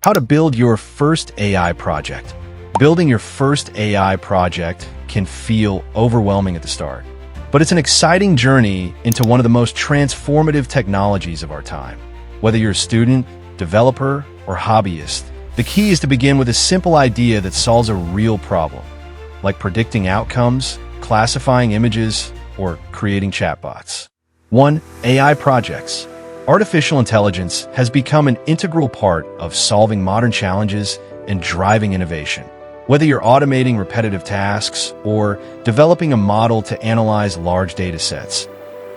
How to build your first AI project. Building your first AI project can feel overwhelming at the start, but it's an exciting journey into one of the most transformative technologies of our time. Whether you're a student, developer, or hobbyist, the key is to begin with a simple idea that solves a real problem, like predicting outcomes, classifying images, or creating chatbots. 1. AI projects. Artificial intelligence has become an integral part of solving modern challenges and driving innovation. Whether you're automating repetitive tasks or developing a model to analyze large data sets,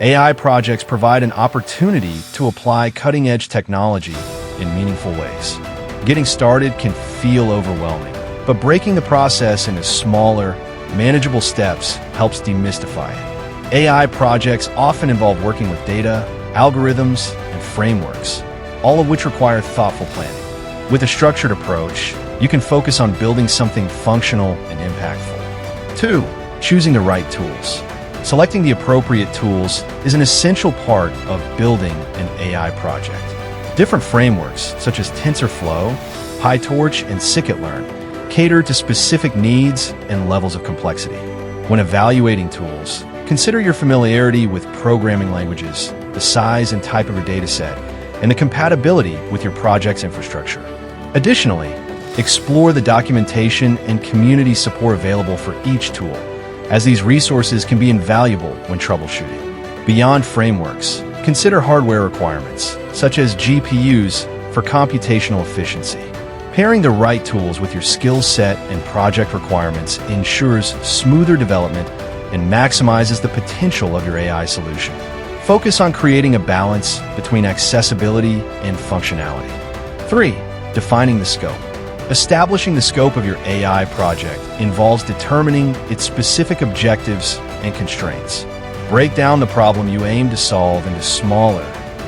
AI projects provide an opportunity to apply cutting-edge technology in meaningful ways. Getting started can feel overwhelming, but breaking the process into smaller, manageable steps helps demystify it. AI projects often involve working with data, algorithms, and frameworks, all of which require thoughtful planning. With a structured approach, you can focus on building something functional and impactful. 2. Choosing the right tools. Selecting the appropriate tools is an essential part of building an AI project. Different frameworks, such as TensorFlow, PyTorch, and Scikit-learn, cater to specific needs and levels of complexity. When evaluating tools, consider your familiarity with programming languages, the size and type of your dataset, and the compatibility with your project's infrastructure. Additionally, explore the documentation and community support available for each tool, as these resources can be invaluable when troubleshooting. Beyond frameworks, consider hardware requirements, such as GPUs for computational efficiency. Pairing the right tools with your skill set and project requirements ensures smoother development and maximizes the potential of your AI solution. Focus on creating a balance between accessibility and functionality. 3. Defining the scope. Establishing the scope of your AI project involves determining its specific objectives and constraints. Break down the problem you aim to solve into smaller,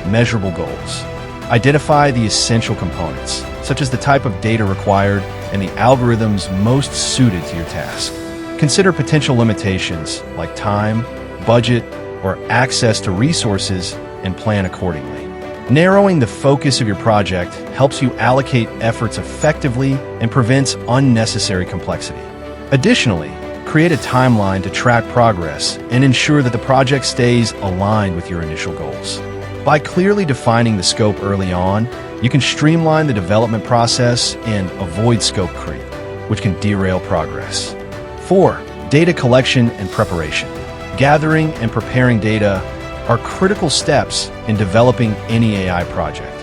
measurable goals. Identify the essential components, such as the type of data required and the algorithms most suited to your task. Consider potential limitations like time, budget, or access to resources and plan accordingly. Narrowing the focus of your project helps you allocate efforts effectively and prevents unnecessary complexity. Additionally, create a timeline to track progress and ensure that the project stays aligned with your initial goals. By clearly defining the scope early on, you can streamline the development process and avoid scope creep, which can derail progress. 4. Data collection and preparation. Gathering and preparing data are critical steps in developing any AI project.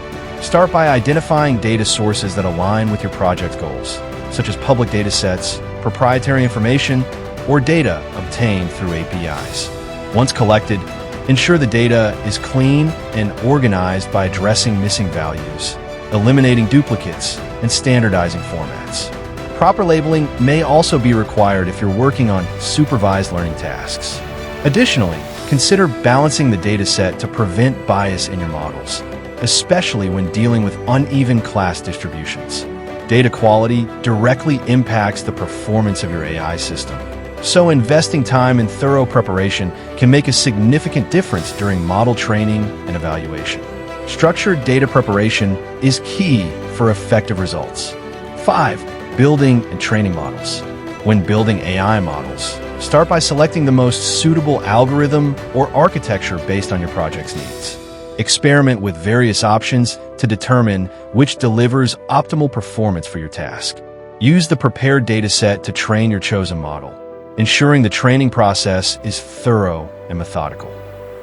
Start by identifying data sources that align with your project goals, such as public data sets, proprietary information, or data obtained through APIs. Once collected, ensure the data is clean and organized by addressing missing values, eliminating duplicates, and standardizing formats. Proper labeling may also be required if you're working on supervised learning tasks. Additionally, consider balancing the dataset to prevent bias in your models, especially when dealing with uneven class distributions. Data quality directly impacts the performance of your AI system, so investing time in thorough preparation can make a significant difference during model training and evaluation. Structured data preparation is key for effective results. 5. Building and training models. When building AI models, start by selecting the most suitable algorithm or architecture based on your project's needs. Experiment with various options to determine which delivers optimal performance for your task. Use the prepared dataset to train your chosen model, ensuring the training process is thorough and methodical.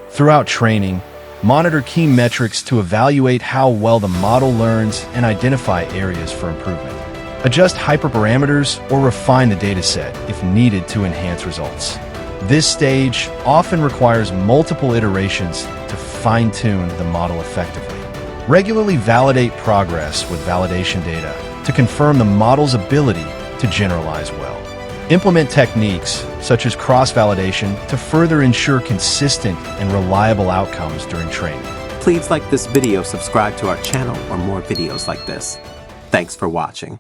Throughout training, monitor key metrics to evaluate how well the model learns and identify areas for improvement. Adjust hyperparameters or refine the dataset if needed to enhance results. This stage often requires multiple iterations to fine-tune the model effectively. Regularly validate progress with validation data to confirm the model's ability to generalize well. Implement techniques such as cross-validation to further ensure consistent and reliable outcomes during training. Please like this video, subscribe to our channel for more videos like this. Thanks for watching.